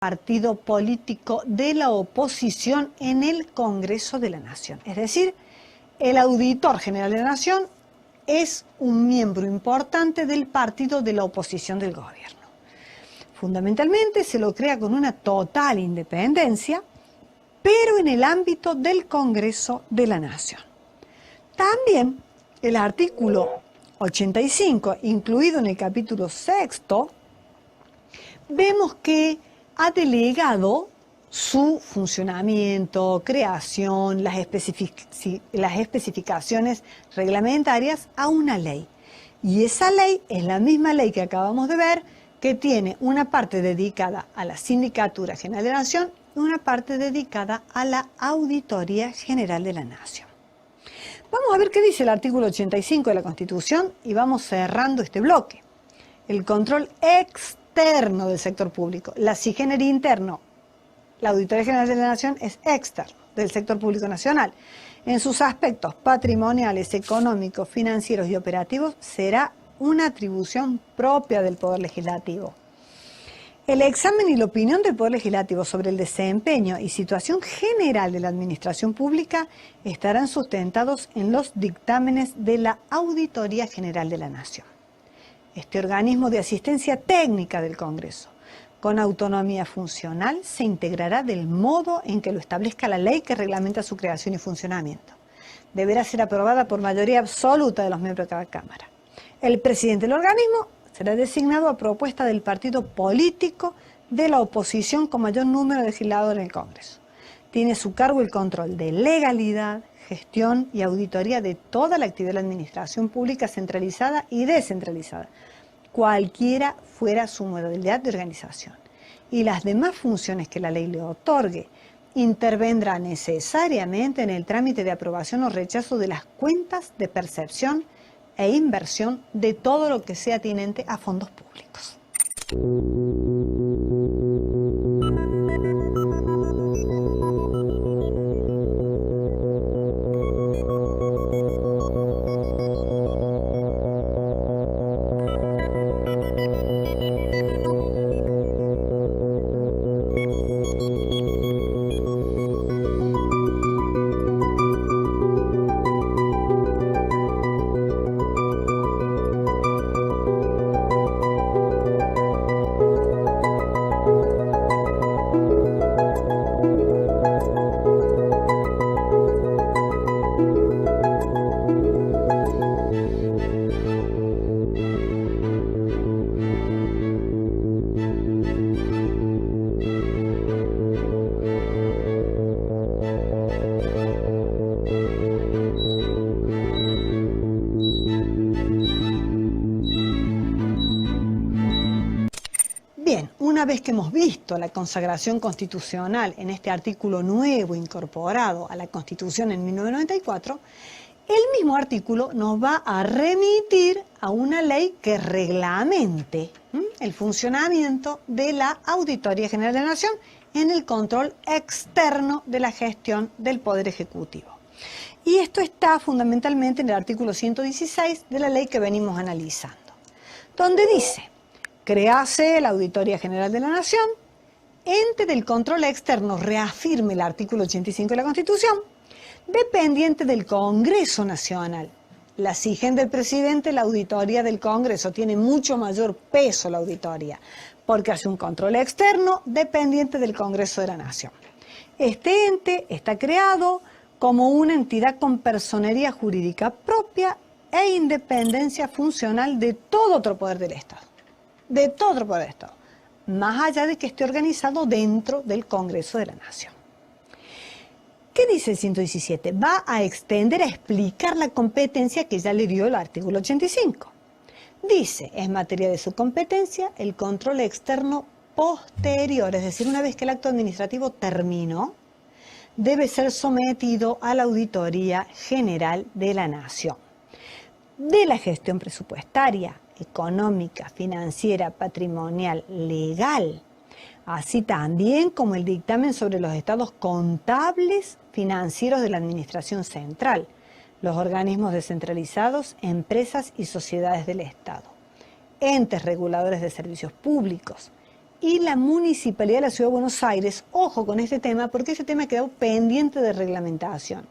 partido político de la oposición en el Congreso de la Nación. Es decir, el Auditor General de la Nación es un miembro importante del partido de la oposición del gobierno. Fundamentalmente se lo crea con una total independencia, pero en el ámbito del Congreso de la Nación. También el artículo 85, incluido en el capítulo 6, vemos que ha delegado su funcionamiento, creación, las especificaciones reglamentarias a una ley. Y esa ley es la misma ley que acabamos de ver, que tiene una parte dedicada a la Sindicatura General de la Nación y una parte dedicada a la Auditoría General de la Nación. Vamos a ver qué dice el artículo 85 de la Constitución y vamos cerrando este bloque. El control externo del sector público. La CIGENER interno, la Auditoría General de la Nación, es externo del sector público nacional. En sus aspectos patrimoniales, económicos, financieros y operativos será una atribución propia del Poder Legislativo. El examen y la opinión del Poder Legislativo sobre el desempeño y situación general de la administración pública estarán sustentados en los dictámenes de la Auditoría General de la Nación. Este organismo de asistencia técnica del Congreso, con autonomía funcional, se integrará del modo en que lo establezca la ley que reglamenta su creación y funcionamiento. Deberá ser aprobada por mayoría absoluta de los miembros de cada Cámara. El presidente del organismo será designado a propuesta del partido político de la oposición con mayor número de legisladores en el Congreso. Tiene a su cargo el control de legalidad, gestión y auditoría de toda la actividad de la administración pública centralizada y descentralizada, cualquiera fuera su modalidad de organización. Y las demás funciones que la ley le otorgue intervendrá necesariamente en el trámite de aprobación o rechazo de las cuentas de percepción e inversión de todo lo que sea atinente a fondos públicos. Una vez que hemos visto la consagración constitucional en este artículo nuevo incorporado a la Constitución en 1994, el mismo artículo nos va a remitir a una ley que reglamente el funcionamiento de la Auditoría General de la Nación en el control externo de la gestión del Poder Ejecutivo. Y esto está fundamentalmente en el artículo 116 de la ley que venimos analizando, donde dice: crease la Auditoría General de la Nación, ente del control externo, reafirme el artículo 85 de la Constitución, dependiente del Congreso Nacional. La exigen del presidente, la auditoría del Congreso, tiene mucho mayor peso la auditoría, porque hace un control externo dependiente del Congreso de la Nación. Este ente está creado como una entidad con personería jurídica propia e independencia funcional de todo otro poder del Estado. De todo otro poder del Estado, más allá de que esté organizado dentro del Congreso de la Nación. ¿Qué dice el 117? Va a extender, a explicar la competencia que ya le dio el artículo 85. Dice, es materia de su competencia el control externo posterior, es decir, una vez que el acto administrativo terminó, debe ser sometido a la Auditoría General de la Nación. De la gestión presupuestaria, económica, financiera, patrimonial, legal, así también como el dictamen sobre los estados contables financieros de la Administración Central, los organismos descentralizados, empresas y sociedades del Estado, entes reguladores de servicios públicos, y la Municipalidad de la Ciudad de Buenos Aires. Ojo con este tema porque ese tema quedó pendiente de reglamentación.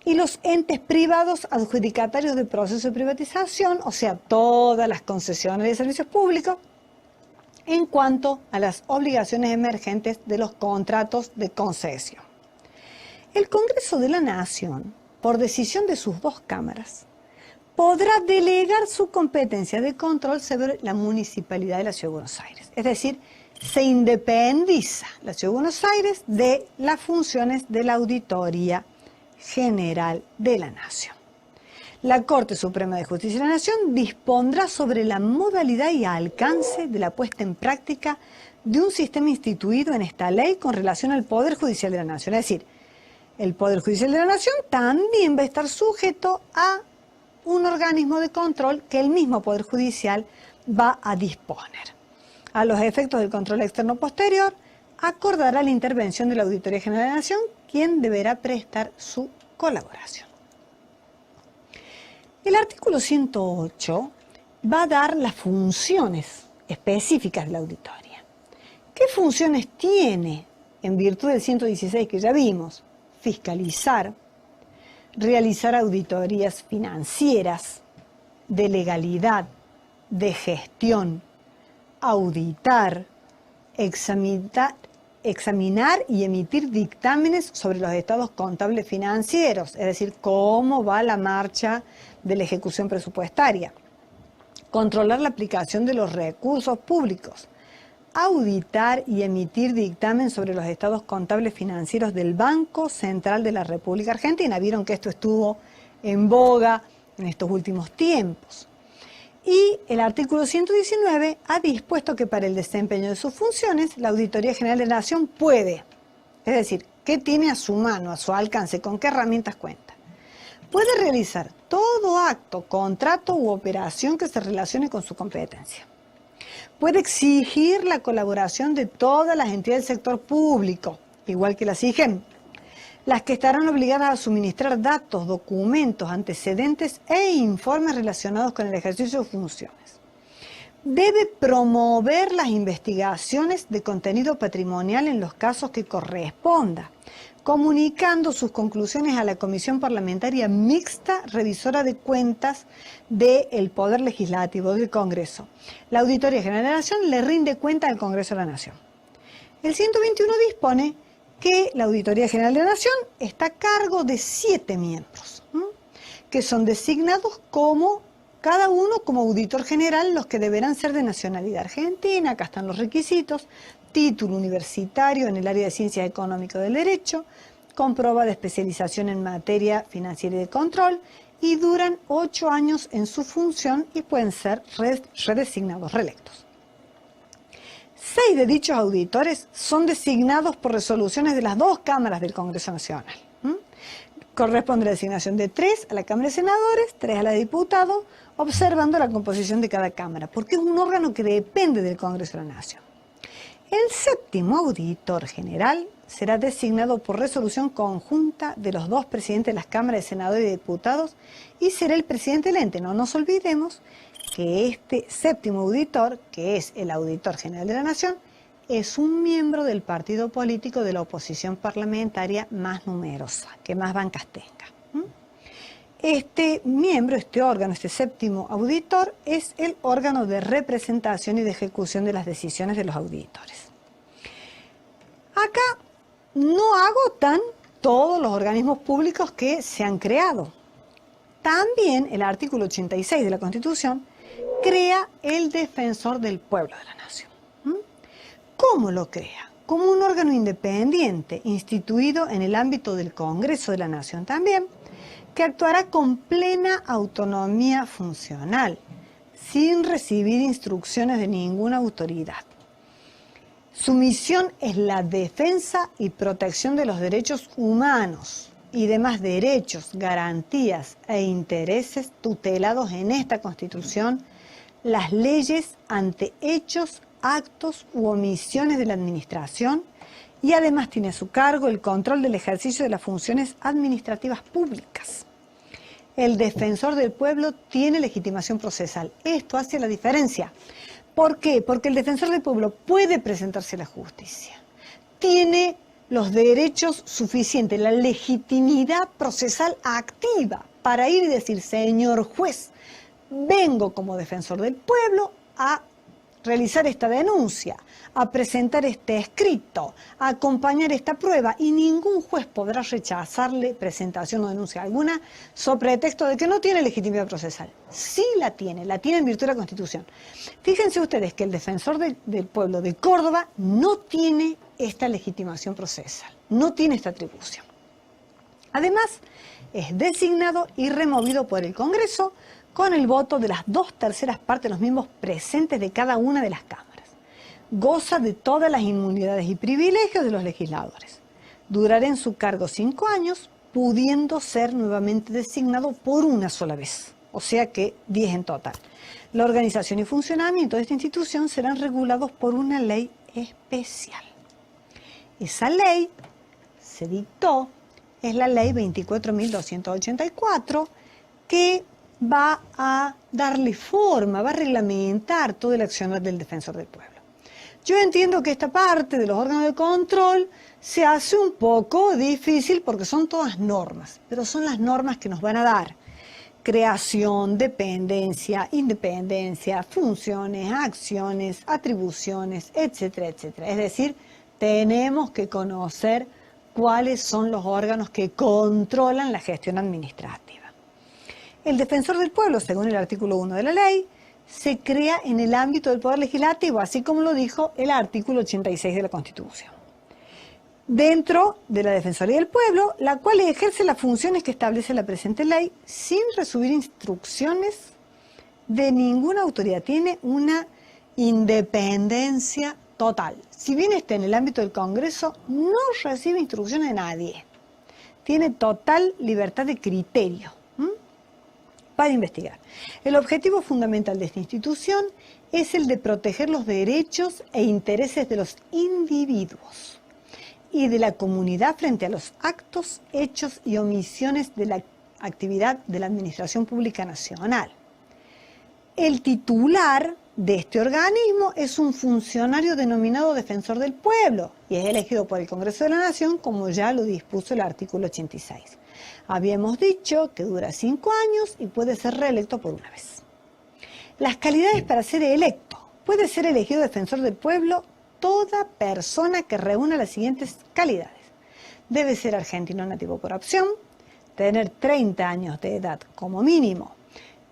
Y los entes privados adjudicatarios del proceso de privatización, o sea, todas las concesiones de servicios públicos, en cuanto a las obligaciones emergentes de los contratos de concesión. El Congreso de la Nación, por decisión de sus dos cámaras, podrá delegar su competencia de control sobre la Municipalidad de la Ciudad de Buenos Aires. Es decir, se independiza la Ciudad de Buenos Aires de las funciones de la Auditoría General de la Nación. La Corte Suprema de Justicia de la Nación dispondrá sobre la modalidad y alcance de la puesta en práctica de un sistema instituido en esta ley con relación al Poder Judicial de la Nación. Es decir, el Poder Judicial de la Nación también va a estar sujeto a un organismo de control que el mismo Poder Judicial va a disponer. A los efectos del control externo posterior, acordará la intervención de la Auditoría General de la Nación, quien deberá prestar su colaboración. El artículo 108 va a dar las funciones específicas de la auditoría. ¿Qué funciones tiene en virtud del 116 que ya vimos? Fiscalizar, realizar auditorías financieras, de legalidad, de gestión, auditar, examinar y emitir dictámenes sobre los estados contables financieros, es decir, cómo va la marcha de la ejecución presupuestaria, controlar la aplicación de los recursos públicos, auditar y emitir dictamen sobre los estados contables financieros del Banco Central de la República Argentina. Vieron que esto estuvo en boga en estos últimos tiempos. Y el artículo 119 ha dispuesto que para el desempeño de sus funciones, la Auditoría General de la Nación puede, es decir, ¿qué tiene a su mano, a su alcance, con qué herramientas cuenta? Puede realizar todo acto, contrato u operación que se relacione con su competencia. Puede exigir la colaboración de todas las entidades del sector público, igual que la SIGEM, las que estarán obligadas a suministrar datos, documentos, antecedentes e informes relacionados con el ejercicio de funciones. Debe promover las investigaciones de contenido patrimonial en los casos que corresponda, comunicando sus conclusiones a la Comisión Parlamentaria Mixta Revisora de Cuentas del Poder Legislativo del Congreso. La Auditoría General de la Nación le rinde cuenta al Congreso de la Nación. El 121 dispone que la Auditoría General de la Nación está a cargo de 7 miembros, que son designados como, cada uno como auditor general, los que deberán ser de nacionalidad argentina. Acá están los requisitos: título universitario en el área de Ciencias Económicas del Derecho, con prueba de especialización en materia financiera y de control, y duran 8 años en su función y pueden ser redesignados, reelectos. 6 de dichos auditores son designados por resoluciones de las 2 cámaras del Congreso Nacional. Corresponde la designación de 3 a la Cámara de Senadores, 3 a la de Diputados, observando la composición de cada cámara, porque es un órgano que depende del Congreso de la Nación. El 7º auditor general será designado por resolución conjunta de los 2 presidentes de las cámaras de senadores y diputados y será el presidente del ente. No nos olvidemos que este 7º auditor, que es el auditor general de la Nación, es un miembro del partido político de la oposición parlamentaria más numerosa, que más bancas tenga. Este miembro, este órgano, este 7º auditor, es el órgano de representación y de ejecución de las decisiones de los auditores. Acá no agotan todos los organismos públicos que se han creado. También el artículo 86 de la Constitución crea el Defensor del Pueblo de la Nación. ¿Cómo lo crea? Como un órgano independiente, instituido en el ámbito del Congreso de la Nación también, que actuará con plena autonomía funcional, sin recibir instrucciones de ninguna autoridad. Su misión es la defensa y protección de los derechos humanos y demás derechos, garantías e intereses tutelados en esta Constitución, las leyes ante hechos, actos u omisiones de la Administración, y además tiene a su cargo el control del ejercicio de las funciones administrativas públicas. El Defensor del Pueblo tiene legitimación procesal. Esto hace la diferencia, ¿Por qué? Porque el defensor del pueblo puede presentarse a la justicia. Tiene los derechos suficientes, la legitimidad procesal activa para ir y decir, señor juez, vengo como defensor del pueblo a realizar esta denuncia, a presentar este escrito, a acompañar esta prueba, y ningún juez podrá rechazarle presentación o denuncia alguna sobre pretexto de que no tiene legitimidad procesal. Sí la tiene en virtud de la Constitución. Fíjense ustedes que el defensor del pueblo de Córdoba no tiene esta legitimación procesal, no tiene esta atribución. Además, es designado y removido por el Congreso con el voto de las 2/3 partes de los miembros presentes de cada una de las cámaras. Goza de todas las inmunidades y privilegios de los legisladores. Durará en su cargo 5 años, pudiendo ser nuevamente designado por una sola vez, o sea que 10 en total. La organización y funcionamiento de esta institución serán regulados por una ley especial. Esa ley se dictó, es la ley 24.284, que va a darle forma, va a reglamentar todo el accionar del defensor del pueblo. Yo entiendo que esta parte de los órganos de control se hace un poco difícil porque son todas normas, pero son las normas que nos van a dar creación, dependencia, independencia, funciones, acciones, atribuciones, etcétera, etcétera. Es decir, tenemos que conocer cuáles son los órganos que controlan la gestión administrativa. El defensor del pueblo, según el artículo 1 de la ley, se crea en el ámbito del Poder Legislativo, así como lo dijo el artículo 86 de la Constitución. Dentro de la Defensoría del Pueblo, la cual ejerce las funciones que establece la presente ley sin recibir instrucciones de ninguna autoridad. Tiene una independencia total. Si bien está en el ámbito del Congreso, no recibe instrucciones de nadie. Tiene total libertad de criterio para investigar. El objetivo fundamental de esta institución es el de proteger los derechos e intereses de los individuos y de la comunidad frente a los actos, hechos y omisiones de la actividad de la Administración Pública Nacional. El titular de este organismo es un funcionario denominado defensor del pueblo y es elegido por el Congreso de la Nación, como ya lo dispuso el artículo 86. Habíamos dicho que dura 5 años y puede ser reelecto por una vez. Las calidades para ser electo. Puede ser elegido defensor del pueblo toda persona que reúna las siguientes calidades. Debe ser argentino nativo por opción, tener 30 años de edad como mínimo.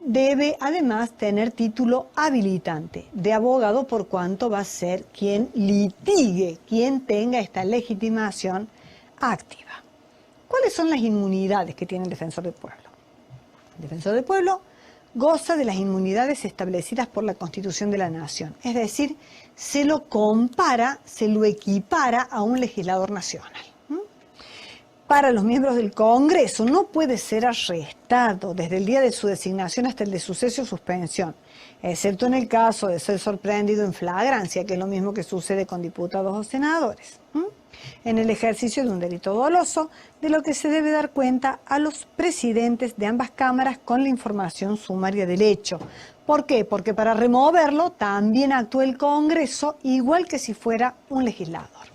Debe además tener título habilitante de abogado, por cuanto va a ser quien litigue, quien tenga esta legitimación activa. ¿Cuáles son las inmunidades que tiene el defensor del pueblo? El defensor del pueblo goza de las inmunidades establecidas por la Constitución de la Nación, es decir, se lo compara, se lo equipara a un legislador nacional. Para los miembros del Congreso no puede ser arrestado desde el día de su designación hasta el de su cese o suspensión, excepto en el caso de ser sorprendido en flagrancia, que es lo mismo que sucede con diputados o senadores, en el ejercicio de un delito doloso, de lo que se debe dar cuenta a los presidentes de ambas cámaras con la información sumaria del hecho. ¿Por qué? Porque para removerlo también actúa el Congreso, igual que si fuera un legislador.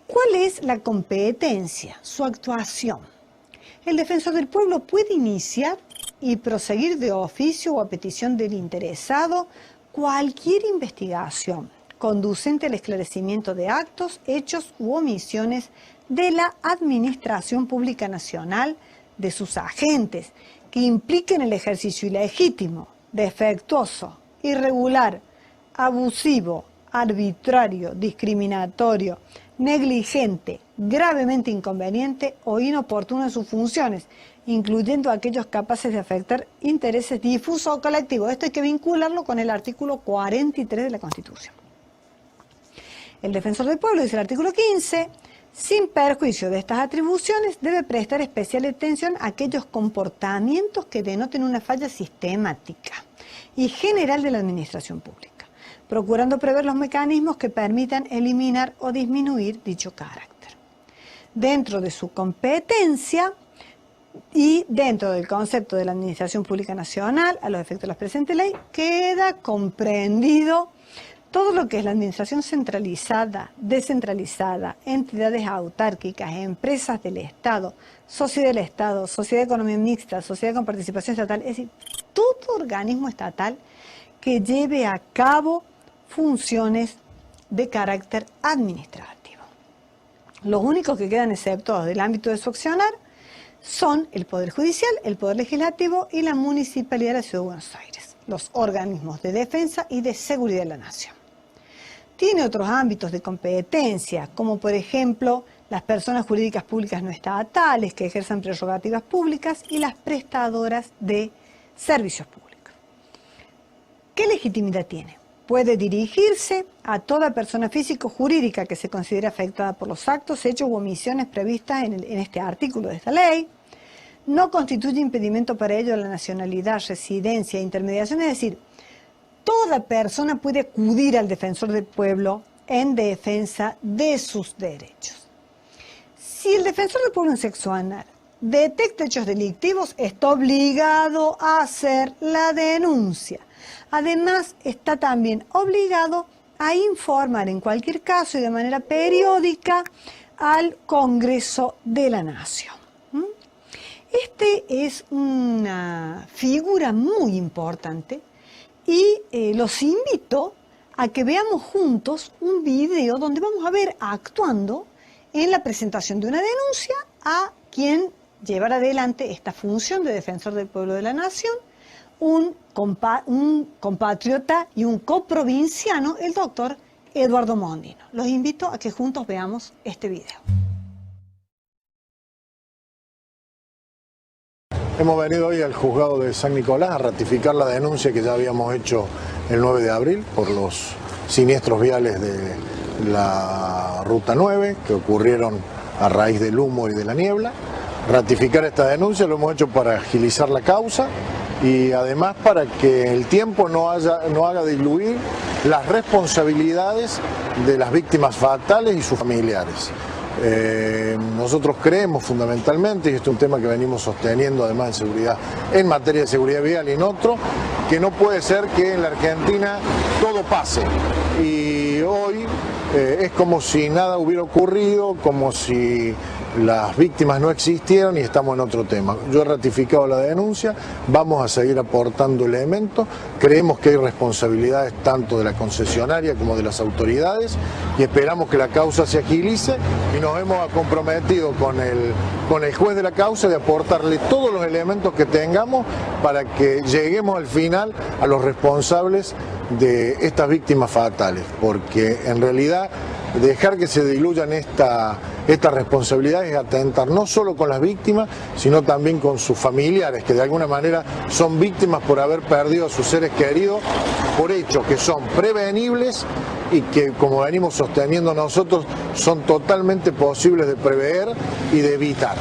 ¿Cuál es la competencia, su actuación? El defensor del pueblo puede iniciar y proseguir de oficio o a petición del interesado cualquier investigación conducente al esclarecimiento de actos, hechos u omisiones de la Administración Pública Nacional, de sus agentes, que impliquen el ejercicio ilegítimo, defectuoso, irregular, abusivo, arbitrario, discriminatorio, negligente, gravemente inconveniente o inoportuno en sus funciones, incluyendo aquellos capaces de afectar intereses difusos o colectivos. Esto hay que vincularlo con el artículo 43 de la Constitución. El defensor del pueblo, dice el artículo 15, sin perjuicio de estas atribuciones, debe prestar especial atención a aquellos comportamientos que denoten una falla sistemática y general de la administración pública, procurando prever los mecanismos que permitan eliminar o disminuir dicho carácter. Dentro de su competencia, Y dentro del concepto de la Administración Pública Nacional, a los efectos de la presente ley, queda comprendido todo lo que es la administración centralizada, descentralizada, entidades autárquicas, empresas del Estado, sociedad del Estado, sociedad de economía mixta, sociedad con participación estatal, es decir, todo organismo estatal que lleve a cabo funciones de carácter administrativo. Los únicos que quedan exceptuados del ámbito de su accionar son el Poder Judicial, el Poder Legislativo y la Municipalidad de la Ciudad de Buenos Aires, los organismos de defensa y de seguridad de la nación. Tiene otros ámbitos de competencia, como por ejemplo las personas jurídicas públicas no estatales que ejerzan prerrogativas públicas y las prestadoras de servicios públicos. ¿Qué legitimidad tiene? Puede dirigirse a toda persona física o jurídica que se considere afectada por los actos, hechos u omisiones previstas en este artículo de esta ley. No constituye impedimento para ello la nacionalidad, residencia, intermediación, es decir, toda persona puede acudir al defensor del pueblo en defensa de sus derechos. Si el defensor del pueblo en sexo anal detecta hechos delictivos, está obligado a hacer la denuncia. Además, está también obligado a informar en cualquier caso y de manera periódica al Congreso de la Nación. Este es una figura muy importante y los invito a que veamos juntos un video donde vamos a ver actuando en la presentación de una denuncia a quien llevará adelante esta función de defensor del pueblo de la nación, un compatriota y un coprovinciano, el doctor Eduardo Mondino. Los invito a que juntos veamos este video. Hemos venido hoy al juzgado de San Nicolás a ratificar la denuncia que ya habíamos hecho el 9 de abril por los siniestros viales de la Ruta 9 que ocurrieron a raíz del humo y de la niebla. Ratificar esta denuncia lo hemos hecho para agilizar la causa y además para que el tiempo no haga diluir las responsabilidades de las víctimas fatales y sus familiares. Nosotros creemos fundamentalmente, y esto es un tema que venimos sosteniendo además en seguridad, en materia de seguridad vial y en otro, que no puede ser que en la Argentina todo pase y hoy es como si nada hubiera ocurrido, como si las víctimas no existieron y estamos en otro tema. Yo he ratificado la denuncia, vamos a seguir aportando elementos, creemos que hay responsabilidades tanto de la concesionaria como de las autoridades y esperamos que la causa se agilice y nos hemos comprometido con el juez de la causa de aportarle todos los elementos que tengamos para que lleguemos al final a los responsables de estas víctimas fatales, porque en realidad dejar que se diluyan esta responsabilidad es atentar no solo con las víctimas, sino también con sus familiares, que de alguna manera son víctimas por haber perdido a sus seres queridos por hechos que son prevenibles y que, como venimos sosteniendo nosotros, son totalmente posibles de prever y de evitar.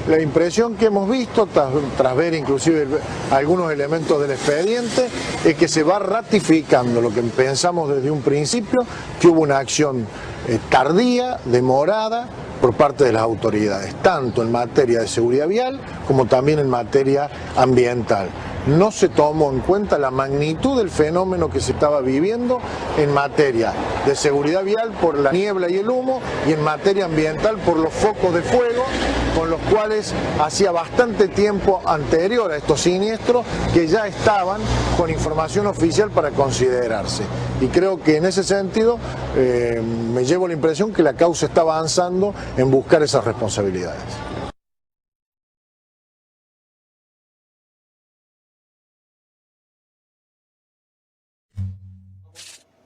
La impresión que hemos visto, tras ver inclusive algunos elementos del expediente, es que se va ratificando lo que pensamos desde un principio, que hubo una acción tardía, demorada, por parte de las autoridades, tanto en materia de seguridad vial como también en materia ambiental. No se tomó en cuenta la magnitud del fenómeno que se estaba viviendo en materia de seguridad vial por la niebla y el humo y en materia ambiental por los focos de fuego con los cuales hacía bastante tiempo anterior a estos siniestros que ya estaban con información oficial para considerarse. Y creo que en ese sentido me llevo la impresión que la causa está avanzando en buscar esas responsabilidades.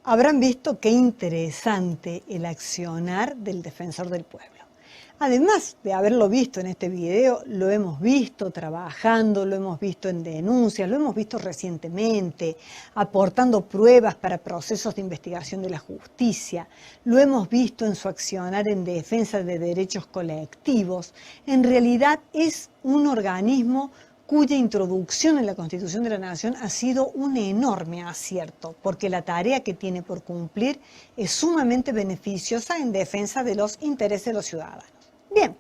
Habrán visto qué interesante el accionar del defensor del pueblo. Además de haberlo visto en este video, lo hemos visto trabajando, lo hemos visto en denuncias, lo hemos visto recientemente, aportando pruebas para procesos de investigación de la justicia, lo hemos visto en su accionar en defensa de derechos colectivos. En realidad es un organismo cuya introducción en la Constitución de la Nación ha sido un enorme acierto, porque la tarea que tiene por cumplir es sumamente beneficiosa en defensa de los intereses de los ciudadanos. Bien,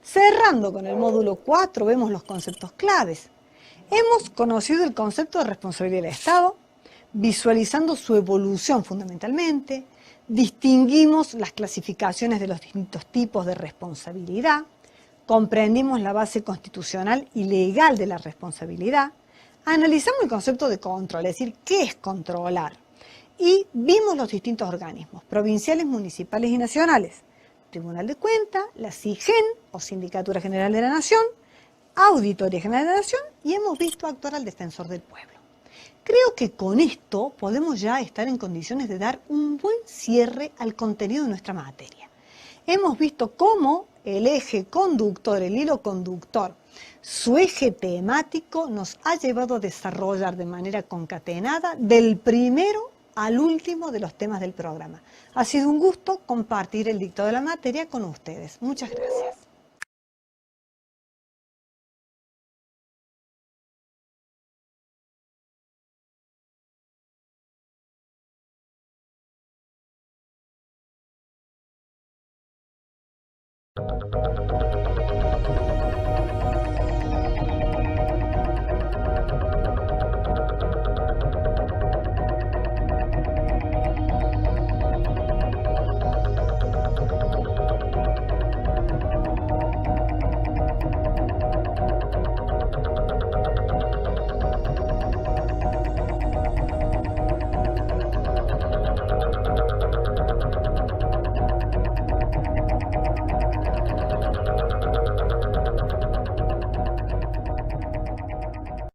Cerrando con el módulo 4 vemos los conceptos claves. Hemos conocido el concepto de responsabilidad del Estado, visualizando su evolución fundamentalmente, distinguimos las clasificaciones de los distintos tipos de responsabilidad, comprendimos la base constitucional y legal de la responsabilidad, analizamos el concepto de control, es decir, qué es controlar, y vimos los distintos organismos, provinciales, municipales y nacionales, Tribunal de Cuentas, la SIGEN o Sindicatura General de la Nación, Auditoría General de la Nación, y hemos visto actuar al Defensor del Pueblo. Creo que con esto podemos ya estar en condiciones de dar un buen cierre al contenido de nuestra materia. Hemos visto cómo el eje conductor, el hilo conductor, su eje temático nos ha llevado a desarrollar de manera concatenada del primero al último de los temas del programa. Ha sido un gusto compartir el dictado de la materia con ustedes. Muchas gracias.